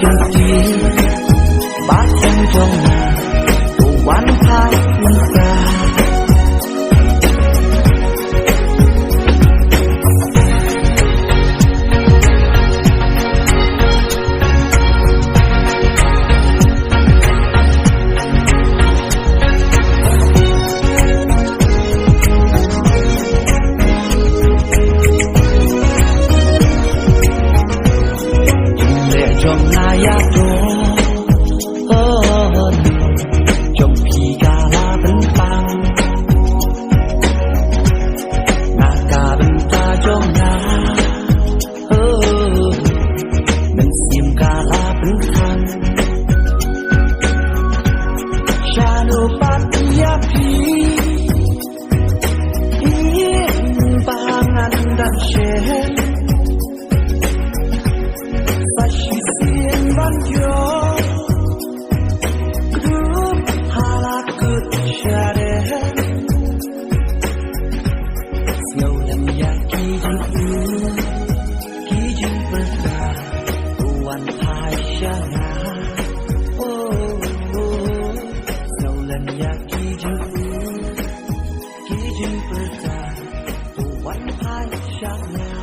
trong tim bát trong trong nhà của quán thái nhân ca trong naya to trong khi cả là vẫn vang na cả bên ta trong na mình sim cả là vẫn khăn shano patia pi in bangan dan shen One pie shot now.